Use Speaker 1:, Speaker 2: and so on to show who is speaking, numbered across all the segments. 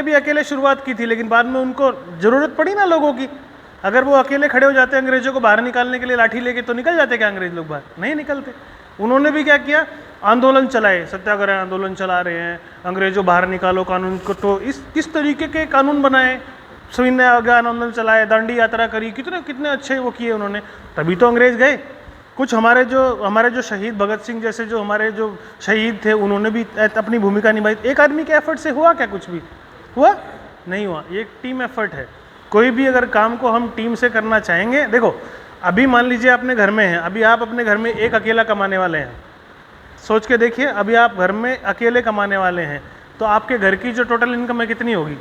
Speaker 1: भी अकेले शुरुआत की थी, लेकिन बाद में उनको ज़रूरत पड़ी ना लोगों की। अगर वो अकेले खड़े हो जाते अंग्रेजों को बाहर निकालने के लिए लाठी लेके, तो निकल जाते क्या अंग्रेज लोग बाहर? नहीं निकलते। उन्होंने भी क्या किया, आंदोलन चलाए, सत्याग्रह आंदोलन चला रहे हैं, अंग्रेजों बाहर निकालो कानून को। तो इस तरीके के कानून बनाए, सविनय अवज्ञा आंदोलन चलाए, दांडी यात्रा करी, कितने कितने अच्छे वो किए उन्होंने, तभी तो अंग्रेज गए। कुछ हमारे जो शहीद भगत सिंह जैसे जो हमारे जो शहीद थे, उन्होंने भी अपनी भूमिका निभाई। एक आदमी के एफर्ट से हुआ क्या कुछ भी? हुआ नहीं हुआ। ये एक टीम एफर्ट है। कोई भी अगर काम को हम टीम से करना चाहेंगे, देखो अभी मान लीजिए अपने घर में हैं, अभी आप अपने घर में एक अकेला कमाने वाले हैं, सोच के देखिए, अभी आप घर में अकेले कमाने वाले हैं, तो आपके घर की जो टोटल इनकम है कितनी होगी?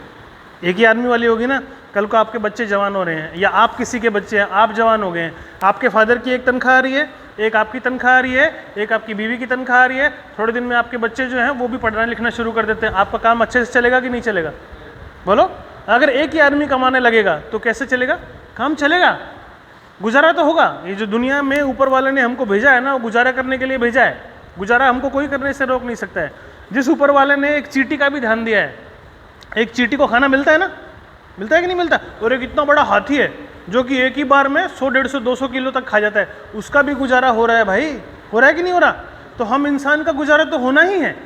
Speaker 1: एक ही आदमी वाली होगी ना। कल को आपके बच्चे जवान हो रहे हैं, या आप किसी के बच्चे हैं, आप जवान हो गए हैं, आपके फादर की एक तनख्वाह आ रही है, एक आपकी तनख्वाह आ रही है, एक आपकी बीवी की तनख्वाह आ रही है, थोड़े दिन में आपके बच्चे जो हैं वो भी पढ़ना लिखना शुरू कर देते हैं। आपका काम अच्छे से चलेगा कि नहीं चलेगा? बोलो। अगर एक ही आदमी कमाने लगेगा तो कैसे चलेगा? काम चलेगा, गुजारा तो होगा। ये जो दुनिया में ऊपर वाले ने हमको भेजा है ना, वो गुजारा करने के लिए भेजा है। गुजारा हमको कोई करने से रोक नहीं सकता है। जिस ऊपर वाले ने एक चींटी का भी ध्यान दिया है, एक चींटी को खाना मिलता है ना, मिलता है कि नहीं मिलता? और एक इतना बड़ा हाथी है जो कि एक ही बार में 100, 150, 200 किलो तक खा जाता है, उसका भी गुजारा हो रहा है भाई। हो रहा है कि नहीं हो रहा? तो हम इंसान का गुजारा तो होना ही है,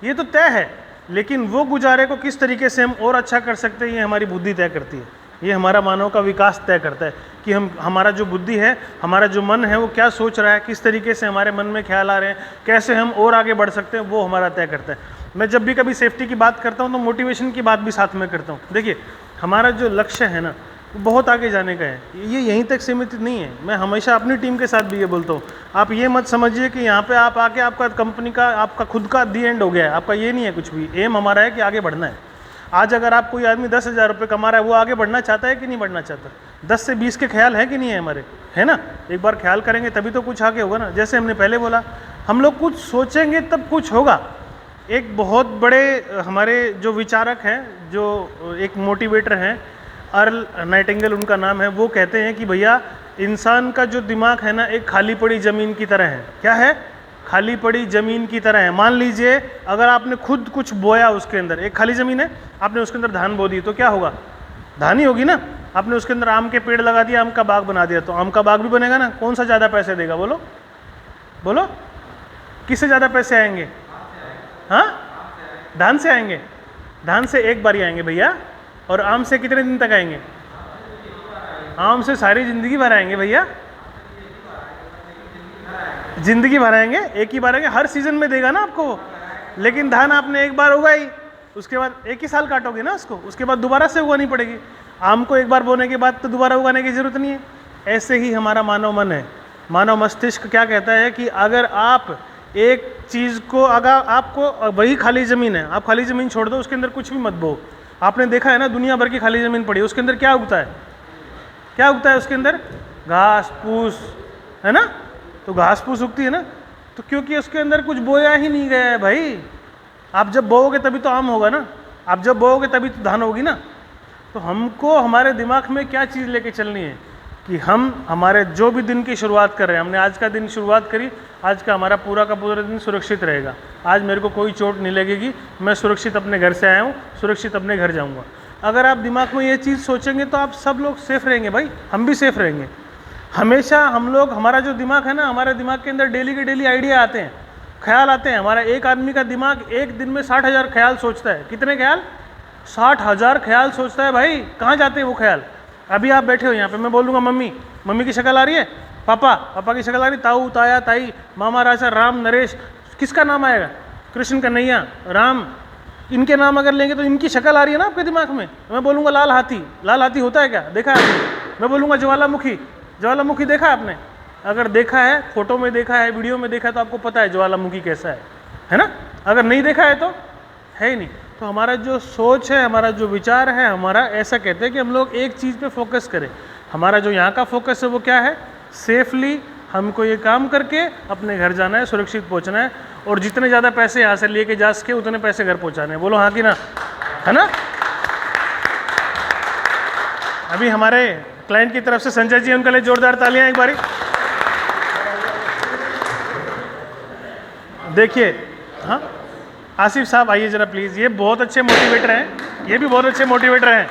Speaker 1: ये तो तय है। लेकिन वो गुजारे को किस तरीके से हम और अच्छा कर सकते हैं, ये हमारी बुद्धि तय करती है। ये हमारा मानव का विकास तय करता है कि हमारा जो बुद्धि है, हमारा जो मन है, वो क्या सोच रहा है, किस तरीके से हमारे मन में ख्याल आ रहे हैं, कैसे हम और आगे बढ़ सकते हैं, वो हमारा तय करता है। मैं जब भी कभी सेफ्टी की बात करता हूँ तो मोटिवेशन की बात भी साथ में करता हूँ। देखिए हमारा जो लक्ष्य है ना, वो बहुत आगे जाने का है, ये यहीं तक सीमित नहीं है। मैं हमेशा अपनी टीम के साथ भी ये बोलता हूँ, आप ये मत समझिए कि यहाँ पे आप आके आपका कंपनी का, आपका खुद का दी एंड हो गया है। आपका ये नहीं है कुछ भी। एम हमारा है कि आगे बढ़ना है। आज अगर आप कोई आदमी 10,000 रुपये कमा रहा है, वो आगे बढ़ना चाहता है कि नहीं बढ़ना चाहता? 10 से 20 के ख्याल है कि नहीं है हमारे? है ना? एक बार ख्याल करेंगे तभी तो कुछ आगे होगा ना। जैसे हमने पहले बोला, हम लोग कुछ सोचेंगे तब कुछ होगा। एक बहुत बड़े हमारे जो विचारक हैं, जो एक मोटिवेटर हैं, अर्ल नाइटिंगेल उनका नाम है, वो कहते हैं कि भैया इंसान का जो दिमाग है ना, एक खाली पड़ी ज़मीन की तरह है। क्या है? खाली पड़ी ज़मीन की तरह है। मान लीजिए अगर आपने खुद कुछ बोया, उसके अंदर एक खाली ज़मीन है, आपने उसके अंदर धान बो दी, तो क्या होगा? धान ही होगी ना। आपने उसके अंदर आम के पेड़ लगा दिया, आम का बाग बना दिया, तो आम का बाग भी बनेगा ना। कौन सा ज़्यादा पैसे देगा? बोलो बोलो, किससे ज़्यादा पैसे आएंगे? हाँ, धान से आएंगे। धान से एक बार ही आएंगे भैया। और आम से कितने दिन तक आएंगे? आम से सारी ज़िंदगी भर आएंगे भैया, ज़िंदगी भर आएंगे, एक ही बार आएंगे। हर सीज़न में देगा ना आपको। लेकिन धान आपने एक बार उगाई, उसके बाद एक ही साल काटोगे ना उसको, उसके बाद दोबारा से उगानी पड़ेगी। आम को एक बार बोने के बाद तो दोबारा उगाने की ज़रूरत नहीं है। ऐसे ही हमारा मानव मन है। मानव मस्तिष्क क्या कहता है कि अगर आप एक चीज़ को, अगर आपको वही खाली ज़मीन है, आप खाली ज़मीन छोड़ दो, उसके अंदर कुछ भी मत बो। आपने देखा है ना, दुनिया भर की खाली ज़मीन पड़ी है, उसके अंदर क्या उगता है? क्या उगता है उसके अंदर? घास फूस, है ना? तो घास फूस उगती है ना, तो क्योंकि उसके अंदर कुछ बोया ही नहीं गया है भाई। आप जब बोओगे तभी तो आम होगा ना, आप जब बोओगे तभी तो धान होगी ना। तो हमको हमारे दिमाग में क्या चीज़ लेके चलनी है कि हम हमारे जो भी दिन की शुरुआत कर रहे हैं, हमने आज का दिन शुरुआत करी, आज का हमारा पूरा का पूरा दिन सुरक्षित रहेगा। आज मेरे को कोई चोट नहीं लगेगी, मैं सुरक्षित अपने घर से आया हूँ, सुरक्षित अपने घर जाऊँगा। अगर आप दिमाग में ये चीज़ सोचेंगे तो आप सब लोग सेफ रहेंगे भाई, हम भी सेफ रहेंगे। हमेशा हम लोग, हमारा जो दिमाग है ना, हमारे दिमाग के अंदर डेली के डेली आइडिया आते हैं, ख्याल आते हैं। हमारा एक आदमी का दिमाग एक दिन में 60,000 ख्याल सोचता है। कितने ख्याल? 60,000 ख्याल सोचता है भाई। कहाँ जाते हैं वो ख्याल? अभी आप बैठे हो यहाँ पे, मैं बोलूँगा मम्मी, मम्मी की शक्ल आ रही है, पापा, पापा की शक्ल आ रही, ताऊ, ताया, ताई, मामा, राजा, राम, नरेश, किसका नाम आएगा? कृष्ण, कन्हैया, राम, इनके नाम अगर लेंगे तो इनकी शक्ल आ रही है ना आपके दिमाग में। मैं बोलूँगा लाल हाथी, लाल हाथी होता है क्या? देखा है आपने? मैं बोलूँगा ज्वालामुखी, ज्वालामुखी देखा है आपने? अगर देखा है, फोटो में देखा है, वीडियो में देखा है, तो आपको पता है ज्वालामुखी कैसा है ना? अगर नहीं देखा है तो है ही नहीं। तो हमारा जो सोच है, हमारा जो विचार है, हमारा ऐसा कहते हैं कि हम लोग एक चीज़ पे फोकस करें। हमारा जो यहाँ का फोकस है वो क्या है? सेफली हमको ये काम करके अपने घर जाना है, सुरक्षित पहुँचना है, और जितने ज़्यादा पैसे यहाँ से लेके जा सके उतने पैसे घर पहुँचाने हैं। बोलो हाँ कि ना? है ना? अभी हमारे क्लाइंट की तरफ से संजय जी, उनके लिए जोरदार तालियां एक बारी। देखिए, हाँ आसिफ साहब आइए जरा प्लीज़, ये बहुत अच्छे मोटिवेटर हैं। ये भी बहुत अच्छे मोटिवेटर हैं।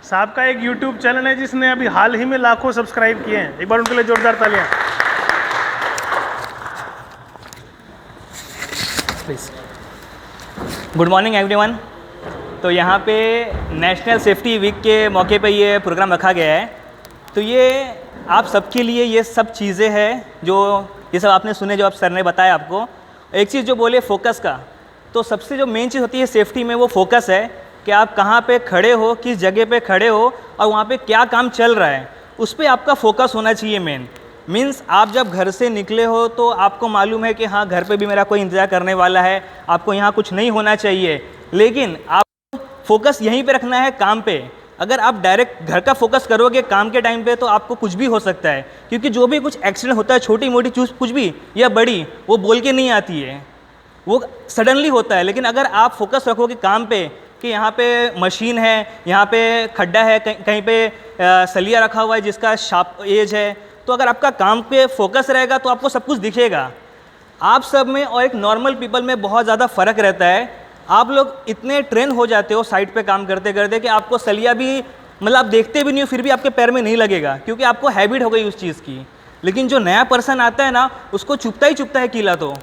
Speaker 1: साहब का एक यूट्यूब चैनल है जिसने अभी हाल ही में लाखों सब्सक्राइब किए हैं, एक बार उनके लिए जोरदार तालियां।
Speaker 2: प्लीज़। Good morning everyone. तो यहाँ पे नेशनल सेफ्टी वीक के मौके पे ये प्रोग्राम रखा गया है। तो ये आप सबके लिए ये सब चीज़ें हैं जो ये सब आपने सुने, जो आप सर ने बताया आपको। एक चीज़ जो बोले फोकस का, तो सबसे जो मेन चीज़ होती है सेफ्टी में वो फोकस है कि आप कहाँ पे खड़े हो, किस जगह पे खड़े हो और वहाँ पे क्या काम चल रहा है, उस पर आपका फोकस होना चाहिए। मीन्स आप जब घर से निकले हो तो आपको मालूम है कि हाँ घर पे भी मेरा कोई इंतज़ार करने वाला है, आपको यहाँ कुछ नहीं होना चाहिए, लेकिन आपको फोकस यहीं पे रखना है काम पे। अगर आप डायरेक्ट घर का फोकस करोगे काम के टाइम पे तो आपको कुछ भी हो सकता है, क्योंकि जो भी कुछ एक्सीडेंट होता है, छोटी मोटी चीज़ कुछ भी या बड़ी, वो बोल के नहीं आती है, वो सडनली होता है। लेकिन अगर आप फोकस रखोगे काम पे कि यहाँ पे मशीन है, यहाँ पे खड्डा है, कहीं पे सलिया रखा हुआ है जिसका शार्प एज है, तो अगर आपका काम पे फोकस रहेगा तो आपको सब कुछ दिखेगा। आप सब में और एक नॉर्मल पीपल में बहुत ज़्यादा फ़र्क रहता है। आप लोग इतने ट्रेन हो जाते हो साइड पे काम करते करते कि आपको सलिया भी मतलब आप देखते भी नहीं हो, फिर भी आपके पैर में नहीं लगेगा, क्योंकि आपको हैबिट हो गई उस चीज़ की। लेकिन जो नया पर्सन आता है ना, उसको चुभता ही चुभता है कीला। तो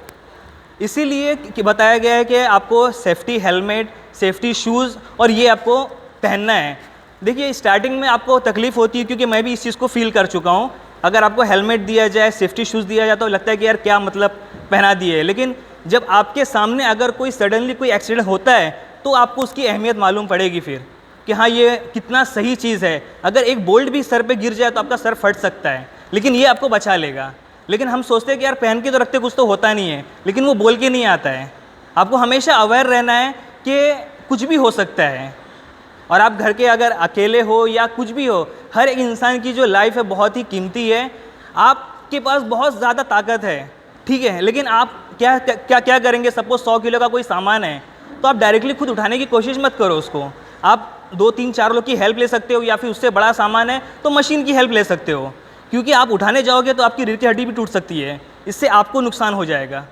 Speaker 2: इसीलिए कि बताया गया है कि आपको सेफ्टी हेलमेट, सेफ्टी शूज़ और ये आपको पहनना है। देखिए स्टार्टिंग में आपको तकलीफ़ होती है, क्योंकि मैं भी इस चीज़ को फील कर चुका हूँ। अगर आपको हेलमेट दिया जाए, सेफ्टी शूज़ दिया जाए तो लगता है कि यार क्या मतलब पहना दिए, लेकिन जब आपके सामने अगर कोई सडनली कोई एक्सीडेंट होता है तो आपको उसकी अहमियत मालूम पड़ेगी फिर कि हाँ ये कितना सही चीज़ है। अगर एक बोल्ट भी सर पे गिर जाए तो आपका सर फट सकता है, लेकिन ये आपको बचा लेगा। लेकिन हम सोचते हैं कि यार पहन के तो रखते, कुछ तो होता नहीं है, लेकिन वो बोल के नहीं आता है। आपको हमेशा अवेयर रहना है कि कुछ भी हो सकता है। और आप घर के अगर अकेले हो या कुछ भी हो, हर एक इंसान की जो लाइफ है बहुत ही कीमती है। आपके पास बहुत ज़्यादा ताकत है, ठीक है, लेकिन आप क्या क्या क्या करेंगे। सपोज 100 किलो का कोई सामान है तो आप डायरेक्टली खुद उठाने की कोशिश मत करो उसको। आप 2-3-4 लोग की हेल्प ले सकते हो, या फिर उससे बड़ा सामान है तो मशीन की हेल्प ले सकते हो, क्योंकि आप उठाने जाओगे तो आपकी रीढ़ की हड्डी भी टूट सकती है, इससे आपको नुकसान हो जाएगा।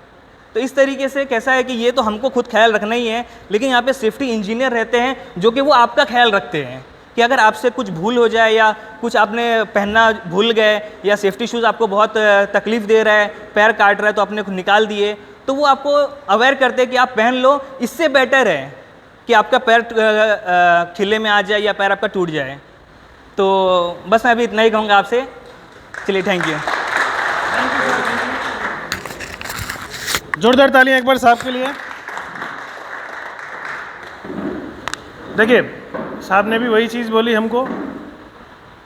Speaker 2: तो इस तरीके से कैसा है कि ये तो हमको खुद ख्याल रखना ही है, लेकिन यहाँ पे सेफ्टी इंजीनियर रहते हैं जो कि वो आपका ख्याल रखते हैं कि अगर आपसे कुछ भूल हो जाए या कुछ आपने पहनना भूल गए या सेफ्टी शूज़ आपको बहुत तकलीफ़ दे रहा है, पैर काट रहा है तो आपने निकाल दिए, तो वो आपको अवेयर करते हैं कि आप पहन लो। इससे बेटर है कि आपका पैर खिले में आ जाए या पैर आपका टूट जाए। तो बस मैं अभी इतना ही कहूँगा आपसे। चलिए, थैंक यू।
Speaker 1: जोरदार तालियां एक बार साहब के लिए। देखिए साहब ने भी वही चीज़ बोली हमको।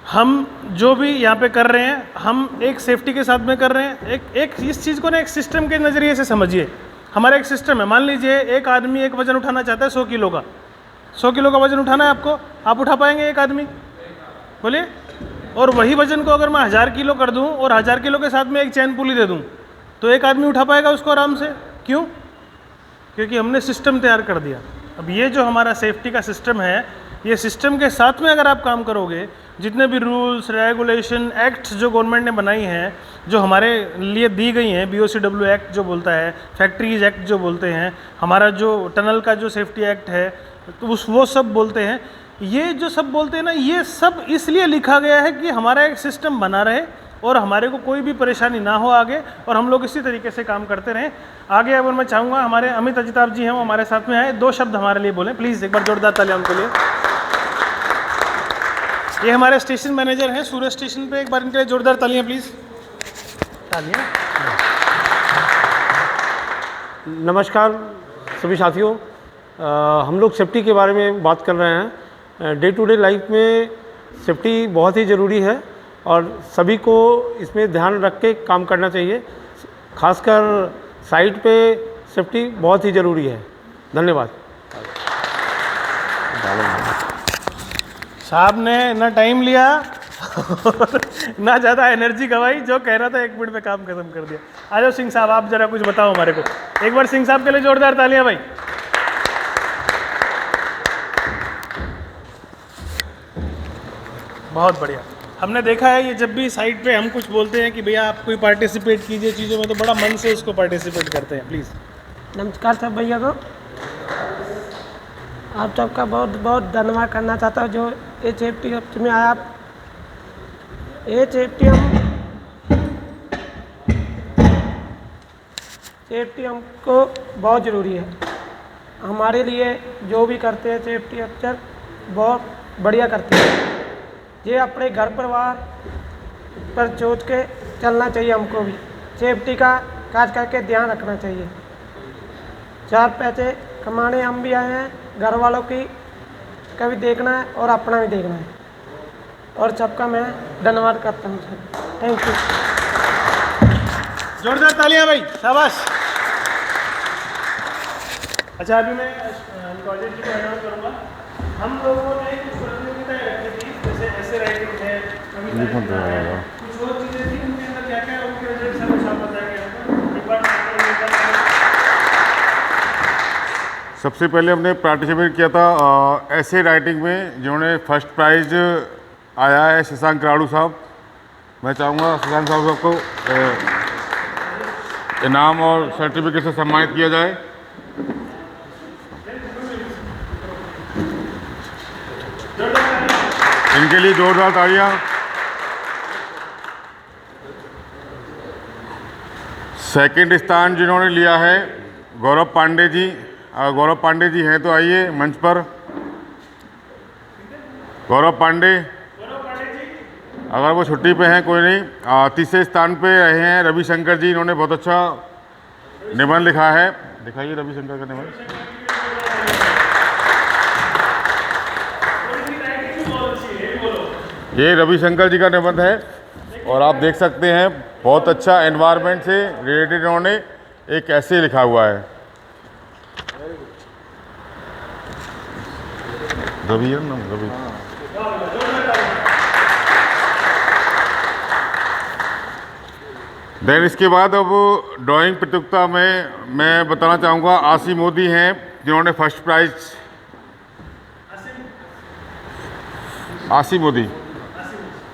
Speaker 1: हम जो भी यहाँ पे कर रहे हैं, हम एक सेफ्टी के साथ में कर रहे हैं। एक इस चीज़ को ना एक सिस्टम के नज़रिए से समझिए। हमारा एक सिस्टम है। मान लीजिए एक आदमी एक वज़न उठाना चाहता है 100 किलो का। 100 किलो का वज़न उठाना है आपको, आप उठा पाएंगे एक आदमी? बोलिए। और वही वज़न को अगर मैं 1000 किलो कर दूँ और 1000 किलो के साथ में एक चैन पुली दे दूँ तो एक आदमी उठा पाएगा उसको आराम से? क्यों? क्योंकि हमने सिस्टम तैयार कर दिया। अब ये जो हमारा सेफ्टी का सिस्टम है, ये सिस्टम के साथ में अगर आप काम करोगे, जितने भी रूल्स, रेगुलेशन, एक्ट्स जो गवर्नमेंट ने बनाई हैं, जो हमारे लिए दी गई हैं, BOCW एक्ट जो बोलता है, फैक्ट्रीज एक्ट जो बोलते हैं, हमारा जो टनल का जो सेफ्टी एक्ट है तो वो सब बोलते हैं। ये जो सब बोलते हैं ना, ये सब इसलिए लिखा गया है कि हमारा एक सिस्टम बना रहे और हमारे को कोई भी परेशानी ना हो आगे, और हम लोग इसी तरीके से काम करते रहें आगे। अगर मैं चाहूँगा हमारे अमित अजिताभ जी हैं, वो हमारे साथ में आए, 2 शब्द हमारे लिए बोलें प्लीज़। एक बार जोरदार तालियां उनके लिए। ये हमारे स्टेशन मैनेजर हैं सूरत स्टेशन पे, एक बार इनके लिए जोरदार तालियां प्लीज़। तालियां।
Speaker 3: नमस्कार सभी साथियों। हम लोग सेफ्टी के बारे में बात कर रहे हैं। डे टू डे लाइफ में सेफ्टी बहुत ही ज़रूरी है और सभी को इसमें ध्यान रख के काम करना चाहिए। खासकर साइट पे सेफ्टी बहुत ही ज़रूरी है। धन्यवाद।
Speaker 1: साहब ने ना टाइम लिया और ना ज़्यादा एनर्जी गवाई, जो कह रहा था 1 मिनट में काम खत्म कर दिया। आ जाओ सिंह साहब, आप ज़रा कुछ बताओ हमारे को। एक बार सिंह साहब के लिए जोरदार तालियां भाई। बहुत बढ़िया। हमने देखा है ये जब भी साइट पे हम कुछ बोलते हैं कि भैया आप कोई पार्टिसिपेट कीजिए चीज़ों में, तो बड़ा मन से उसको पार्टिसिपेट करते हैं। प्लीज़।
Speaker 4: नमस्कार सब भैया को। आप सबका बहुत बहुत धन्यवाद करना चाहता हूँ जो ये सेफ्टी हफ्ते में आया। ये सेफ्टी हमको बहुत ज़रूरी है। हमारे लिए जो भी करते हैं सेफ्टी अफसर बहुत बढ़िया करते हैं। ये अपने घर परिवार पर सोच के चलना चाहिए। हमको भी सेफ्टी का खास करके ध्यान रखना चाहिए। 4 पैसे कमाने हम भी आए हैं, घर वालों की का भी देखना है और अपना भी देखना है। और सबका मैं धन्यवाद करता हूँ सर। Thank you.
Speaker 1: जोरदार तालियां भाई, शाबाश। अच्छा, अभी मैं कॉलेज जी को अनाउंस करूँगा। हम लोगों ने कुछ प्रतियोगिताएं रखी थी, जैसे ऐसे राइटिंग है, कविता है, कुछ और चीज़ें थी। उनके अंदर क्या क्या उनके रिजल्ट सब शाम बताएंगे हमको। एक बार
Speaker 5: सबसे पहले हमने पार्टिसिपेट किया था ऐसे राइटिंग में, जिन्होंने फर्स्ट प्राइज आया है शशांक राड़ू साहब। मैं चाहूँगा शशांक साहब को इनाम और सर्टिफिकेट से सम्मानित किया जाए। इनके लिए जोरदार तालियां। सेकंड स्थान जिन्होंने लिया है गौरव पांडे जी। गौरव पांडे जी हैं तो आइए मंच पर। गौरव पांडे, अगर वो छुट्टी पे हैं कोई नहीं। तीसरे स्थान पे रहे हैं रविशंकर जी। इन्होंने बहुत अच्छा निबंध लिखा है। दिखाइए रविशंकर का निबंध। ये रविशंकर जी का निबंध है और आप देख सकते हैं बहुत अच्छा एनवायरनमेंट से रिलेटेड इन्होंने एक ऐसे लिखा हुआ है। रवि है ना, रवि। देन इसके बाद अब ड्राइंग प्रतियोगिता में मैं बताना चाहूँगा आसी मोदी हैं, जिन्होंने फर्स्ट प्राइज। आसी मोदी,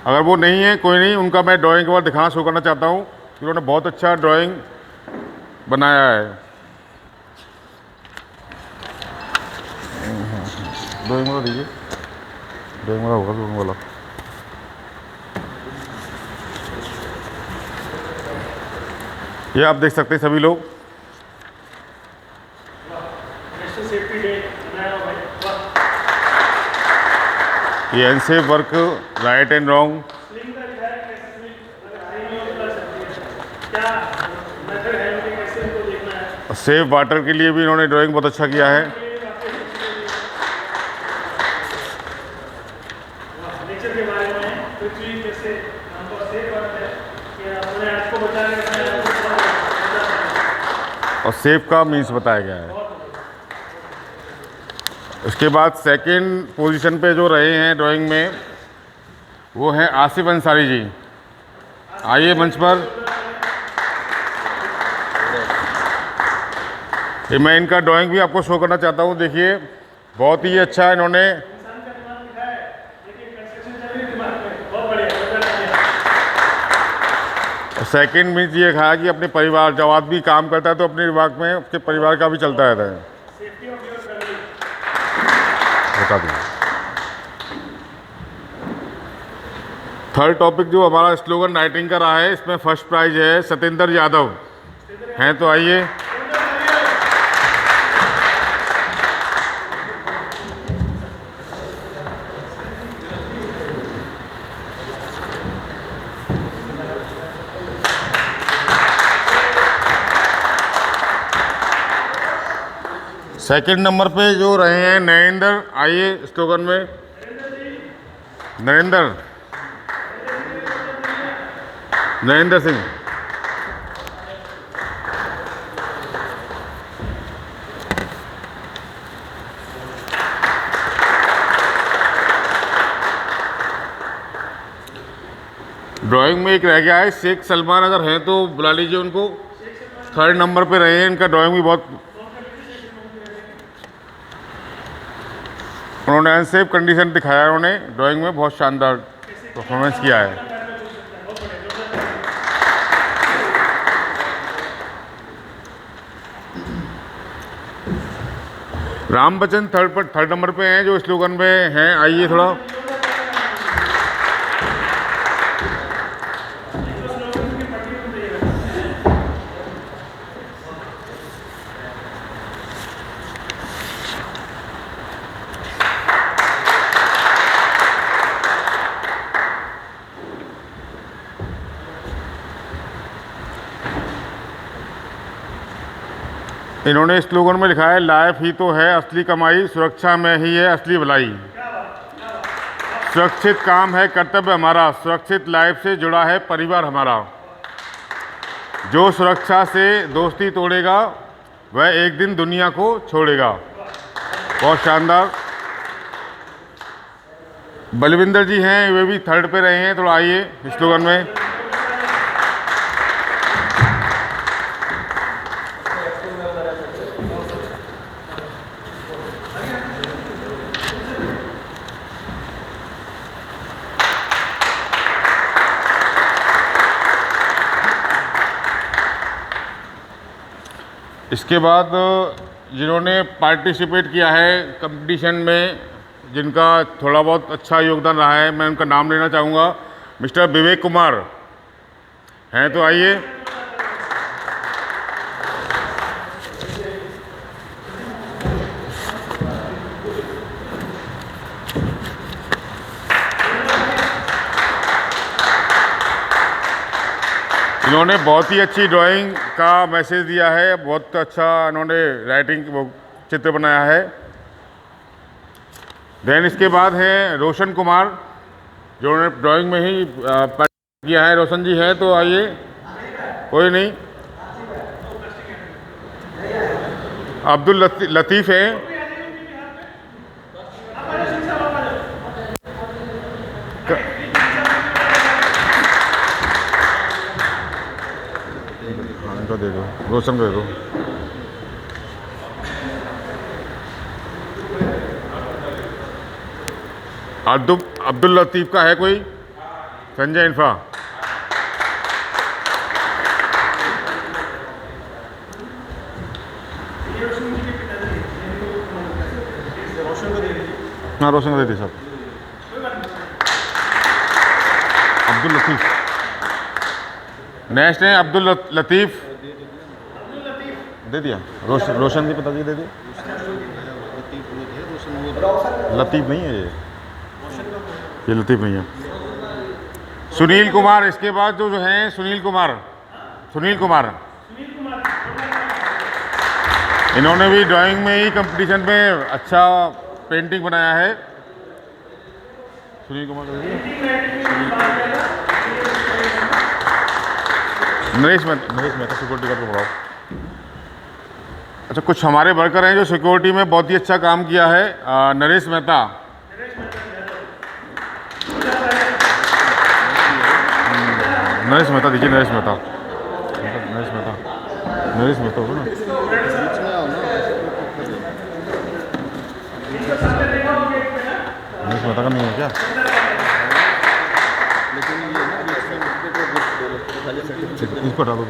Speaker 5: अगर वो नहीं है कोई नहीं, उनका मैं ड्राइंग के बाद दिखाना शुरू करना चाहता हूँ। उन्होंने बहुत अच्छा ड्राइंग बनाया है। ड्राइंग वाला दीजिए, ड्राइंग वाला होगा, ड्राइंग वाला। ये आप देख सकते हैं सभी लोग। ये unsafe work, right and wrong. Safe water के लिए भी इन्होंने ड्राइंग बहुत अच्छा किया है।
Speaker 1: नेचर के बारे में, पृथ्वी कैसे हमको सेफ है कि अपने आप को बचाने
Speaker 5: और सेफ का मीन्स बताया गया है। उसके बाद सेकंड पोजीशन पे जो रहे हैं ड्राइंग में, वो हैं आसिफ अंसारी जी। आइए मंच पर। ये मैं इनका ड्राइंग भी आपको शो करना चाहता हूँ। देखिए बहुत ही अच्छा इन्होंने। सेकंड मीन्स ये कहा कि अपने परिवार, जब आदमी काम करता है तो अपने विभाग में उसके परिवार का भी चलता रहता है। बता दूँ। थर्ड टॉपिक जो हमारा स्लोगन राइटिंग का रहा है, इसमें फर्स्ट प्राइज है सतेंद्र यादव हैं तो आइए। सेकंड नंबर पे जो रहे हैं नरेंद्र, आइए स्लोगन में। नरेंद्र सिंह। ड्राइंग में एक रह गया है शेख सलमान, अगर हैं तो बुला लीजिए उनको। थर्ड नंबर पे रहे हैं, इनका ड्राइंग भी बहुत, उन्होंने अनसेफ कंडीशन दिखाया। उन्होंने ड्राइंग में बहुत शानदार परफॉर्मेंस किया है। राम बच्चन थर्ड नंबर पे हैं जो स्लोगन में हैं। आइए थोड़ा। इन्होंने स्लोगन में लिखा है, लाइफ ही तो है असली कमाई, सुरक्षा में ही है असली भलाई। सुरक्षित काम है कर्तव्य हमारा, सुरक्षित लाइफ से जुड़ा है परिवार हमारा। जो सुरक्षा से दोस्ती तोड़ेगा वह एक दिन दुनिया को छोड़ेगा। बहुत शानदार। बलविंदर जी हैं, वे भी थर्ड पे रहे हैं। थोड़ा आइए स्लोगन में। इसके बाद जिन्होंने पार्टिसिपेट किया है कंपटीशन में, जिनका थोड़ा बहुत अच्छा योगदान रहा है, मैं उनका नाम लेना चाहूँगा। मिस्टर विवेक कुमार हैं, तो आइए। इन्होंने बहुत ही अच्छी ड्राइंग का मैसेज दिया है, बहुत अच्छा इन्होंने राइटिंग वो चित्र बनाया है। देन इसके बाद है रोशन कुमार, जो उन्होंने ड्राइंग में ही पार्टिसिपेट किया है। रोशन जी है, तो आइए। कोई नहीं। अब्दुल लतीफ़ है। इनको दे दो, रोशन को दे दो। अब्दुल लतीफ़ का है कोई? संजय इंफा। हाँ, रोशन को दे दी सब। अब्दुल लतीफ़। नेक्स्ट है अब्दुल लतीफ़। दे दिया। रोशन की पिताजी दे दिए। लतीफ़ नहीं है ये लतीफ़ नहीं है। सुनील कुमार। इसके बाद जो हैं सुनील कुमार इन्होंने भी ड्राइंग में ही कंपटीशन में अच्छा पेंटिंग बनाया है। सुनील कुमार नरेश मेहता सिक्योरिटी गार्ड को बढ़ाओ। अच्छा, कुछ हमारे वर्कर हैं जो सिक्योरिटी में बहुत ही अच्छा काम किया है। नरेश मेहता। नरेश मेहता दीजिए। नरेश मेहता होगा ना। नरेश मेहता का नहीं है क्या? इसको हटा दो।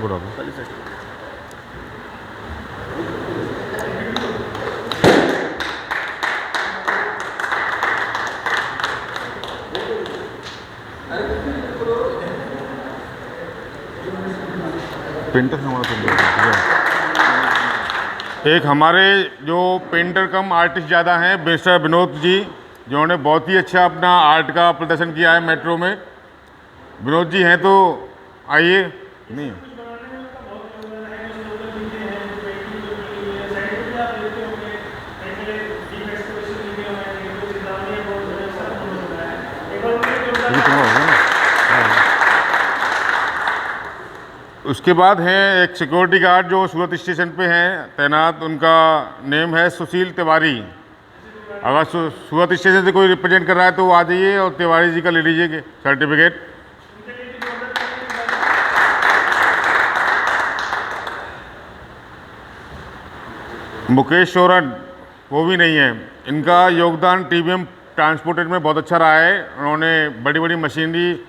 Speaker 5: पेंटर एक हमारे जो पेंटर कम आर्टिस्ट ज़्यादा हैं, मिस्टर विनोद जी, जिन्होंने बहुत ही अच्छा अपना आर्ट का प्रदर्शन किया है मेट्रो में। विनोद जी हैं, तो आइए। नहीं उसके बाद हैं एक सिक्योरिटी गार्ड जो सूरत स्टेशन पे हैं तैनात, उनका नेम है सुशील तिवारी। अगर सूरत स्टेशन से कोई रिप्रेजेंट कर रहा है तो वो आ जाइए और तिवारी जी का ले लीजिए सर्टिफिकेट। मुकेश सोरन वो भी नहीं है। इनका योगदान टीवीएम ट्रांसपोर्टेड में बहुत अच्छा रहा है। उन्होंने बड़ी बड़ी मशीनरी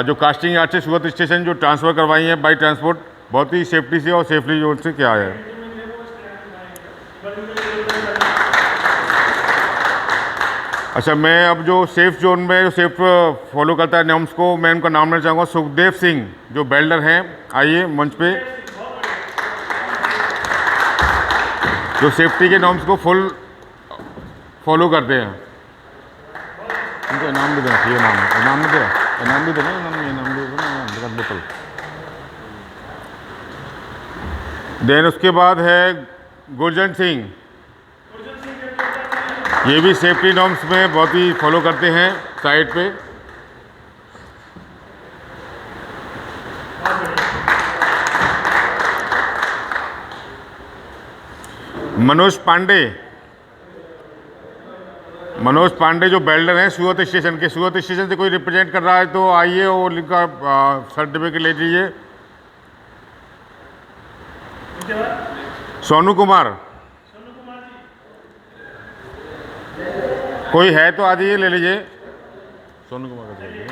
Speaker 5: जो कास्टिंग यार्ड से सूरत स्टेशन जो ट्रांसफ़र करवाई है बाई ट्रांसपोर्ट, बहुत ही सेफ्टी से और सेफली जो से किया है। अच्छा, मैं अब जो सेफ जोन में जो सेफ फॉलो करता है नॉर्म्स को, मैं उनका नाम लेना चाहूँगा। सुखदेव सिंह जो बेल्डर हैं, आइए मंच पे। जो सेफ्टी के नॉर्म्स को फुल फॉलो करते हैं। उनको इनाम भी देना चाहिए। इनाम भी देना, इनाम भी देना, इनाम भी देना बोतल। देन उसके बाद है गुरजन सिंह, ये भी सेफ्टी नॉर्म्स में बहुत ही फॉलो करते हैं साइड पे। मनोज पांडे जो बेल्डर हैं सूरत स्टेशन के, सूरत स्टेशन से कोई रिप्रेजेंट कर रहा है तो आइए और इनका सर्टिफिकेट ले लीजिए। सोनू कुमार, कोई है तो आ जाइए, ले लीजिए। सोनू कुमार का चाहिए।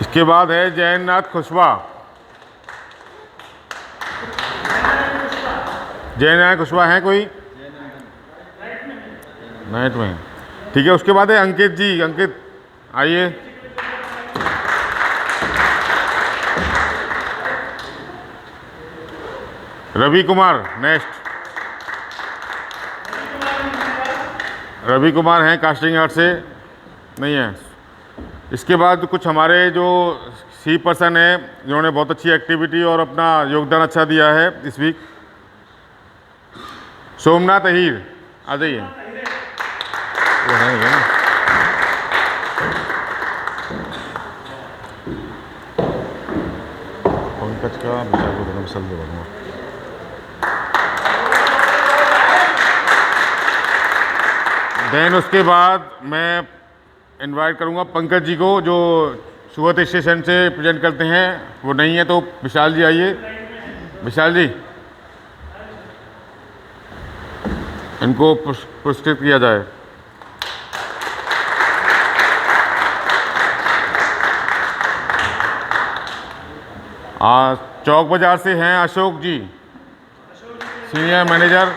Speaker 5: इसके बाद है जयनाथ कुशवाहा। जयनाथ कुशवाहा है कोई? नाइट में, ठीक है। उसके बाद है अंकित जी, अंकित आइए। रवि कुमार नेक्स्ट। रवि कुमार हैं कास्टिंग यार्ड से, नहीं है। इसके बाद कुछ हमारे जो सी पर्सन हैं जिन्होंने बहुत अच्छी एक्टिविटी और अपना योगदान अच्छा दिया है इस वीक। सोमनाथ अहीर आ जाइए। वो है ना पंकज का विचार को देना पसंद करूँगा। देन उसके बाद मैं इनवाइट करूंगा पंकज जी को जो सूरत स्टेशन से प्रेजेंट करते हैं। वो नहीं है तो विशाल जी आइए। विशाल जी, इनको पुरस्कृत किया जाए। चौक बाजार से हैं Ashok ji, senior manager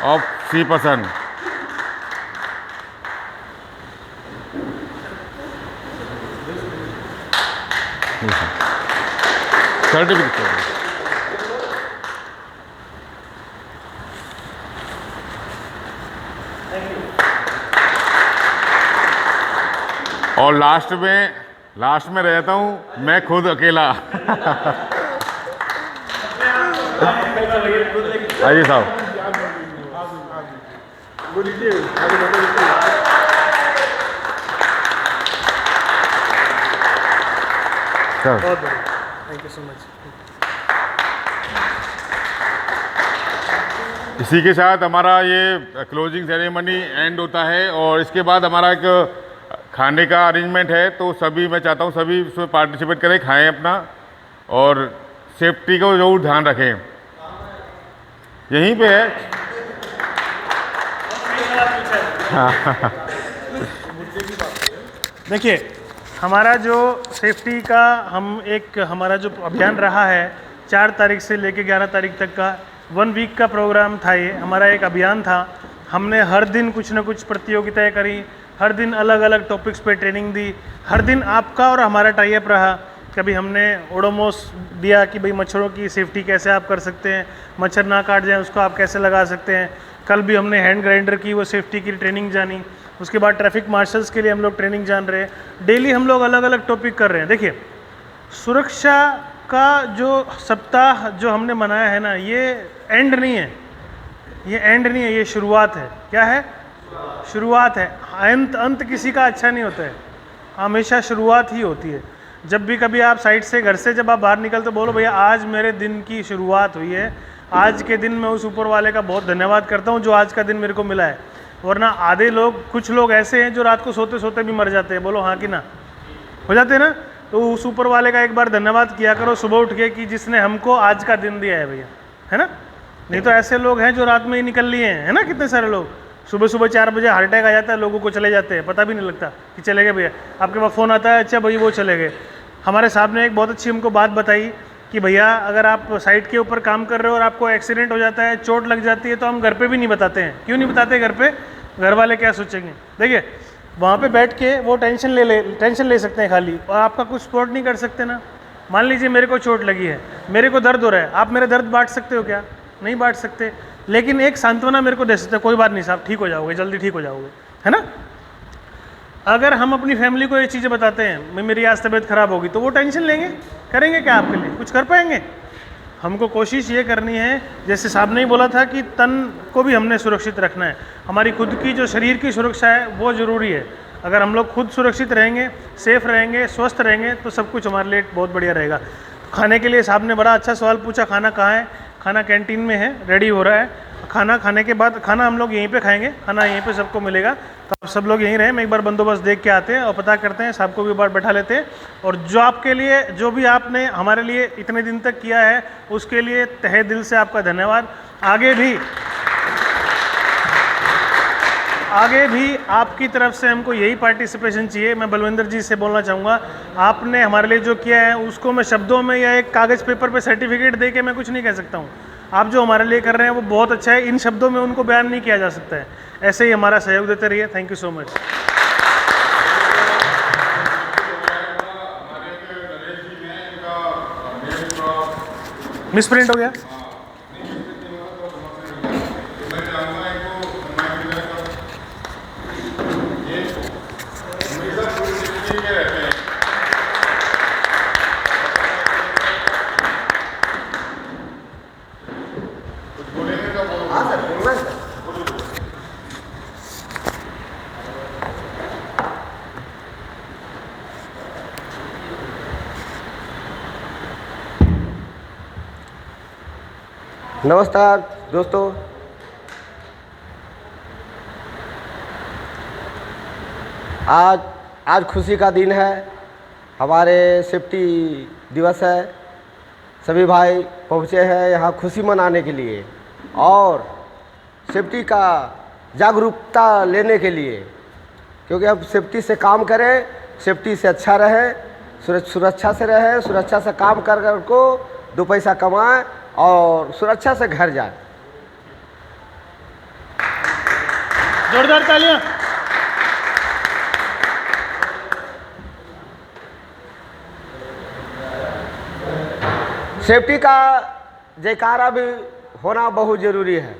Speaker 5: of C person. Certificate और लास्ट में रहता हूँ मैं खुद अकेला। आइए साहब।
Speaker 1: Thank you so much.
Speaker 5: इसी के साथ हमारा ये क्लोजिंग सेरेमनी एंड होता है और इसके बाद हमारा एक खाने का अरेंजमेंट है। तो सभी, मैं चाहता हूँ सभी इसमें पार्टिसिपेट करें, खाएं अपना और सेफ्टी को जरूर ध्यान रखें। यहीं पे है।
Speaker 1: देखिए, हमारा जो सेफ्टी का हमारा जो अभियान रहा है 4 तारीख से लेके 11 तारीख तक का 1 वीक का प्रोग्राम था। ये हमारा एक अभियान था। हमने हर दिन कुछ ना कुछ प्रतियोगिताएं करी, हर दिन अलग अलग टॉपिक्स पे ट्रेनिंग दी। हर दिन आपका और हमारा टाई अप रहा। कभी हमने ओडोमोस दिया कि भाई मच्छरों की सेफ्टी कैसे आप कर सकते हैं, मच्छर ना काट जाए उसको आप कैसे लगा सकते हैं। कल भी हमने हैंड ग्राइंडर की वो सेफ्टी की ट्रेनिंग जानी। उसके बाद ट्रैफिक मार्शल्स के लिए हम लोग ट्रेनिंग जान रहे हैं। डेली हम लोग अलग अलग टॉपिक कर रहे हैं। देखिए, सुरक्षा का जो सप्ताह जो हमने मनाया है ना, ये एंड नहीं है, ये एंड नहीं है, ये शुरुआत है। क्या है? शुरुआत है। अंत किसी का अच्छा नहीं होता है, हमेशा शुरुआत ही होती है। जब भी कभी आप साइड से, घर से जब आप बाहर निकलते बोलो भैया आज मेरे दिन की शुरुआत हुई है, आज के दिन मैं उस ऊपर वाले का बहुत धन्यवाद करता हूँ जो आज का दिन मेरे को मिला है। वरना आधे लोग, कुछ लोग ऐसे हैं जो रात को सोते सोते भी मर जाते हैं। बोलो हाँ कि ना? हो जाते हैं ना? तो उस ऊपर वाले का एक बार धन्यवाद किया करो सुबह उठ के कि जिसने हमको आज का दिन दिया है भैया, है ना? नहीं तो ऐसे लोग हैं जो रात में ही निकल लिए हैं, है ना? कितने सारे लोग सुबह सुबह 4 बजे हार्ट अटैक आ जाता है, लोगों को चले जाते हैं, पता भी नहीं लगता कि चले गए भैया। आपके पास फ़ोन आता है, अच्छा भाई वो चले गए। हमारे साहब ने एक बहुत अच्छी हमको बात बताई कि भैया अगर आप साइट के ऊपर काम कर रहे हो और आपको एक्सीडेंट हो जाता है, चोट लग जाती है, तो हम घर पे भी नहीं बताते हैं। क्यों नहीं बताते घर पे? घर वाले क्या सोचेंगे? देखिए वहाँ पे बैठ के वो टेंशन ले सकते हैं खाली, और आपका कुछ सपोर्ट नहीं कर सकते ना। मान लीजिए मेरे को चोट लगी है, मेरे को दर्द हो रहा है, आप मेरे दर्द बांट सकते हो क्या? नहीं बांट सकते। लेकिन एक सांत्वना मेरे को दे सकते हैं, कोई बात नहीं साहब, ठीक हो जाओगे, जल्दी ठीक हो जाओगे, है ना। अगर हम अपनी फैमिली को ये चीज़ें बताते हैं, मेरी आज तबीयत खराब होगी, तो वो टेंशन लेंगे, करेंगे क्या आपके लिए? कुछ कर पाएंगे? हमको कोशिश ये करनी है, जैसे साहब ने ही बोला था कि तन को भी हमने सुरक्षित रखना है। हमारी खुद की जो शरीर की सुरक्षा है वो ज़रूरी है। अगर हम लोग खुद सुरक्षित रहेंगे, सेफ रहेंगे, स्वस्थ रहेंगे, तो सब कुछ हमारे लिए बहुत बढ़िया रहेगा। खाने के लिए साहब ने बड़ा अच्छा सवाल पूछा, खाना कहाँ है? खाना कैंटीन में है, रेडी हो रहा है। खाना खाने के बाद, खाना हम लोग यहीं पे खाएंगे, खाना यहीं पे सबको मिलेगा, तो आप सब लोग यहीं रहें। मैं एक बार बंदोबस्त देख के आते हैं और पता करते हैं, साहब को भी बार बैठा लेते हैं। और जो आपके लिए, जो भी आपने हमारे लिए इतने दिन तक किया है, उसके लिए तहे दिल से आपका धन्यवाद। आगे भी आपकी तरफ से हमको यही पार्टिसिपेशन चाहिए। मैं बलविंदर जी से बोलना चाहूँगा, आपने हमारे लिए जो किया है उसको मैं शब्दों में या एक कागज़ पेपर पे सर्टिफिकेट दे के मैं कुछ नहीं कह सकता हूँ। आप जो हमारे लिए कर रहे हैं वो बहुत अच्छा है, इन शब्दों में उनको बयान नहीं किया जा सकता है। ऐसे ही हमारा सहयोग देते रहिए। Thank you so much. Misprint हो गया?
Speaker 6: नमस्कार दोस्तों, आज खुशी का दिन है, हमारे सेफ्टी दिवस है। सभी भाई पहुँचे हैं यहाँ खुशी मनाने के लिए और सेफ्टी का जागरूकता लेने के लिए, क्योंकि हम सेफ्टी से काम करें, सेफ्टी से अच्छा रहे, सुरक्षा से रहे, सुरक्षा से काम कर को 2 पैसा कमाएं और सुरक्षा से घर जाए।
Speaker 1: जोरदार तालियां।
Speaker 6: सेफ्टी का जयकारा भी होना बहुत जरूरी है।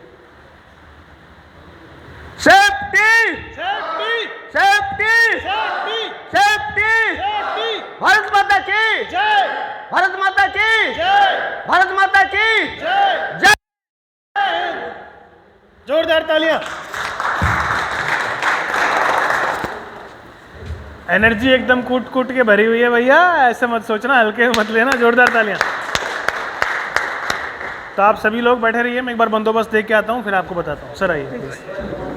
Speaker 6: Safety,
Speaker 1: safety,
Speaker 6: safety,
Speaker 1: safety,
Speaker 6: safety.
Speaker 1: Safety.
Speaker 6: Bharat माता की
Speaker 1: जय,
Speaker 6: भारत माता की
Speaker 1: जय,
Speaker 6: भारत माता की
Speaker 1: जय।
Speaker 6: जय।
Speaker 1: जोरदार तालियां। एनर्जी एकदम कूट कूट के भरी हुई है भैया, ऐसे मत सोचना, हल्के मत लेना। जोरदार तालियां। तो आप सभी लोग बैठे रहिए, मैं एक बार बंदोबस्त देख के आता हूँ, फिर आपको बताता हूँ। सर आइए।